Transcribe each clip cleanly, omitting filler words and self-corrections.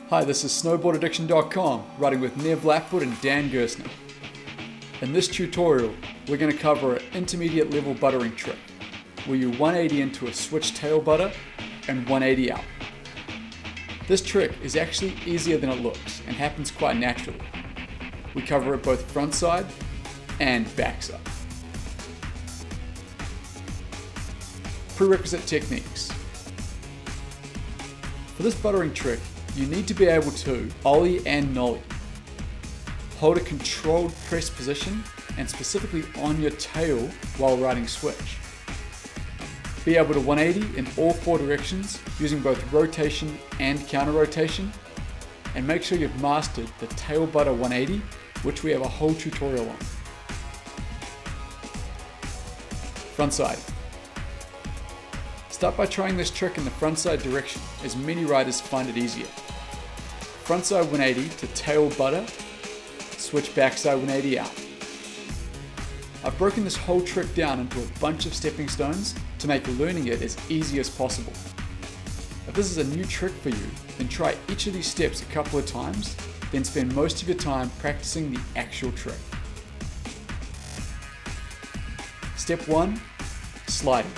Hi, this is snowboardaddiction.com, riding with Nev Blackwood and Dan Gersner. In this tutorial, we're going to cover an intermediate level buttering trick, where you 180 into a switch tail butter and 180 out. This trick is actually easier than it looks and happens quite naturally. We cover it both frontside and backside. Prerequisite techniques. For this buttering trick, you need to be able to ollie and nollie. Hold a controlled press position and specifically on your tail while riding switch. Be able to 180 in all four directions using both rotation and counter rotation, and make sure you've mastered the tail butter 180, which we have a whole tutorial on. Frontside. Start by trying this trick in the frontside direction, as many riders find it easier. Frontside 180 to tail butter, switch backside 180 out. I've broken this whole trick down into a bunch of stepping stones to make learning it as easy as possible. If this is a new trick for you, then try each of these steps a couple of times, then spend most of your time practicing the actual trick. Step 1, sliding.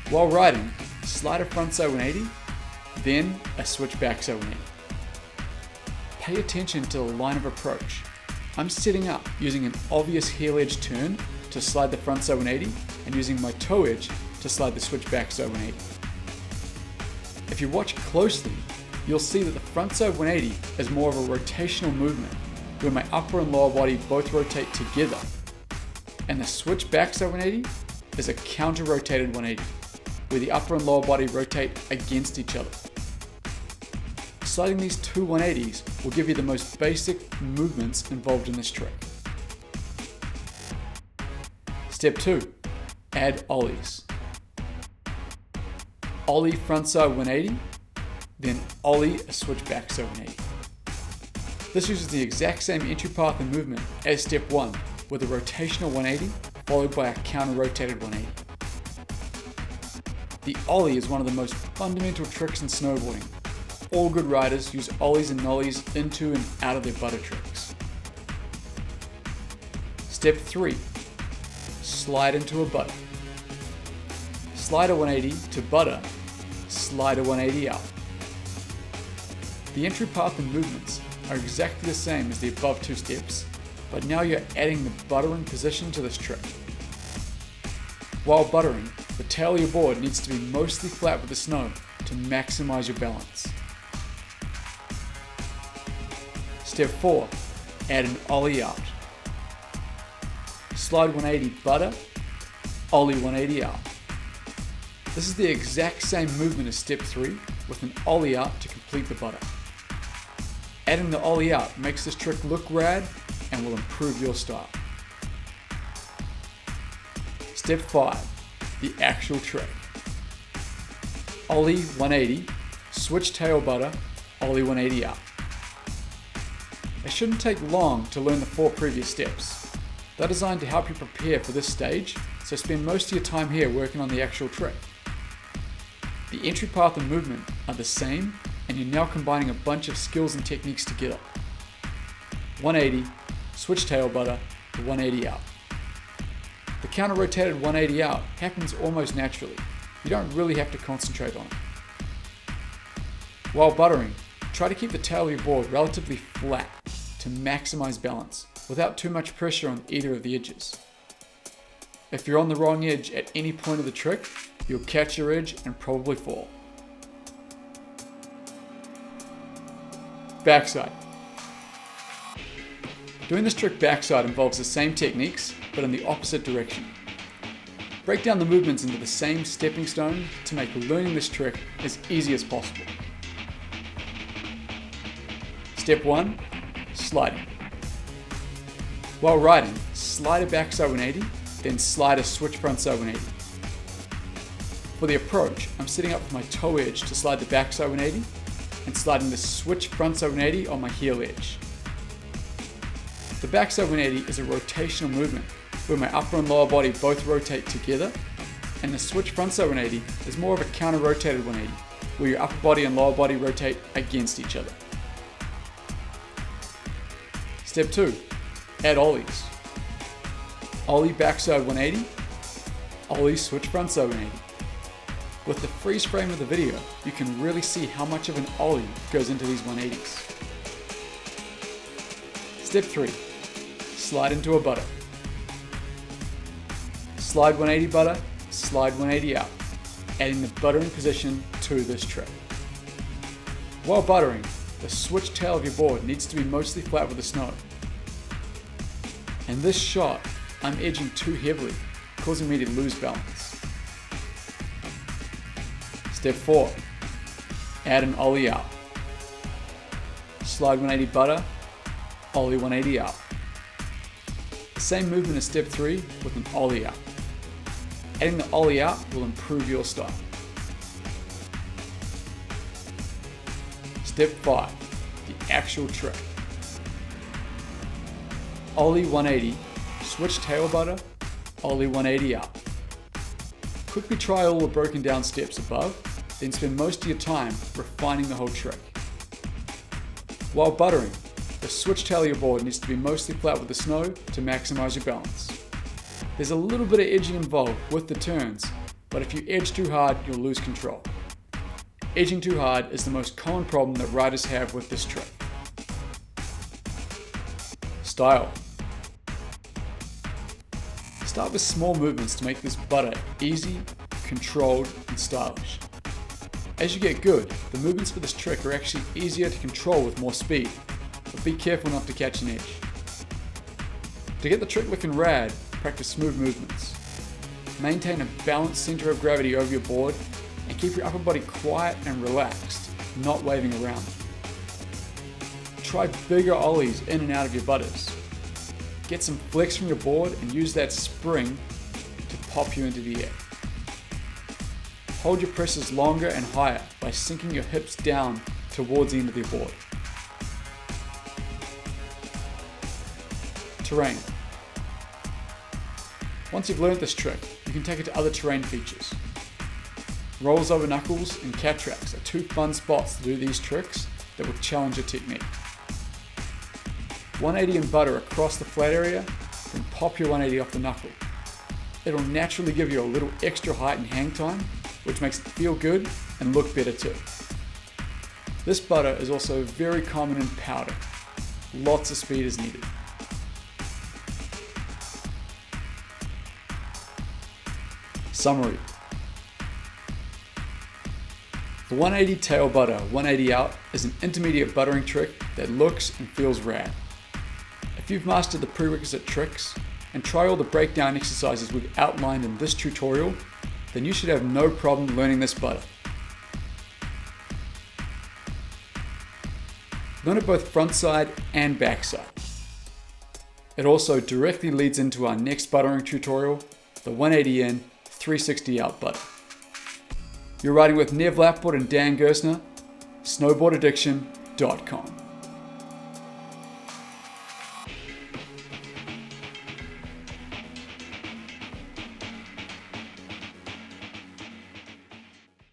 While riding, slide a frontside 180, then a switch backside 180. Pay attention to the line of approach. I'm setting up using an obvious heel edge turn to slide the frontside 180 and using my toe edge to slide the switch backside 180. If you watch closely, you'll see that the frontside 180 is more of a rotational movement where my upper and lower body both rotate together, and the switch backside 180 is a counter-rotated 180 where the upper and lower body rotate against each other. Sliding these two 180s will give you the most basic movements involved in this trick. Step 2, add ollies. Ollie frontside 180, then ollie a switch backside 180. This uses the exact same entry path and movement as step 1, with a rotational 180 followed by a counter-rotated 180. The ollie is one of the most fundamental tricks in snowboarding. All good riders use ollies and nollies into and out of their butter tricks. Step 3, slide into a butter. Slide a 180 to butter, slide a 180 out. The entry path and movements are exactly the same as the above two steps, but now you're adding the buttering position to this trick. While buttering, the tail of your board needs to be mostly flat with the snow to maximize your balance. Step 4, add an ollie out. Slide 180 butter, ollie 180 out. This is the exact same movement as step 3 with an ollie out to complete the butter. Adding the ollie out makes this trick look rad and will improve your style. Step 5, the actual trick. Ollie 180, switch tail butter, ollie 180 out. It shouldn't take long to learn the 4 previous steps. They're designed to help you prepare for this stage, so spend most of your time here working on the actual trick. The entry path and movement are the same, and you're now combining a bunch of skills and techniques together. 180, switch tail butter, to 180 out. The counter-rotated 180 out happens almost naturally. You don't really have to concentrate on it. While buttering, try to keep the tail of your board relatively flat to maximize balance without too much pressure on either of the edges. If you're on the wrong edge at any point of the trick, you'll catch your edge and probably fall. Backside. Doing this trick backside involves the same techniques, but in the opposite direction. Break down the movements into the same stepping stone to make learning this trick as easy as possible. Step 1, sliding. While riding, slide a backside 180, then slide a switch frontside 180. For the approach, I'm setting up with my toe edge to slide the backside 180 and sliding the switch frontside 180 on my heel edge. The backside 180 is a rotational movement where my upper and lower body both rotate together, and the switch frontside 180 is more of a counter-rotated 180 where your upper body and lower body rotate against each other. Step 2, add ollies. Ollie backside 180, ollie switch frontside 180. With the freeze frame of the video, you can really see how much of an ollie goes into these 180s. Step 3, slide into a butter. Slide 180 butter, slide 180 out, adding the buttering position to this trick. While buttering, the switch tail of your board needs to be mostly flat with the snow. In this shot, I'm edging too heavily, causing me to lose balance. Step 4, add an ollie out. Slide 180 butter, ollie 180 out. The same movement as step 3 with an ollie out. Adding the ollie out will improve your style. Step 5, the actual trick. Ollie 180, switch tail butter, ollie 180 out. Quickly try all the broken down steps above, then spend most of your time refining the whole trick. While buttering, the switch tail of your board needs to be mostly flat with the snow to maximize your balance. There's a little bit of edging involved with the turns, but if you edge too hard, you'll lose control. Edging too hard is the most common problem that riders have with this trick. Style. Start with small movements to make this butter easy, controlled, and stylish. As you get good, the movements for this trick are actually easier to control with more speed, but be careful not to catch an edge. To get the trick looking rad, practice smooth movements. Maintain a balanced center of gravity over your board and keep your upper body quiet and relaxed, not waving around. Try bigger ollies in and out of your butters. Get some flex from your board and use that spring to pop you into the air. Hold your presses longer and higher by sinking your hips down towards the end of your board. Terrain. Once you've learned this trick, you can take it to other terrain features. Rolls over knuckles and cat tracks are two fun spots to do these tricks that will challenge your technique. 180 and butter across the flat area, then pop your 180 off the knuckle. It'll naturally give you a little extra height and hang time, which makes it feel good and look better too. This butter is also very common in powder. Lots of speed is needed. Summary. The 180 tail butter 180 out is an intermediate buttering trick that looks and feels rad. If you've mastered the prerequisite tricks and try all the breakdown exercises we've outlined in this tutorial, then you should have no problem learning this butter. Learn it both frontside and backside. It also directly leads into our next buttering tutorial, the 180 in, 360 out butter. You're riding with Nev Lapwood and Dan Gersner, snowboardaddiction.com.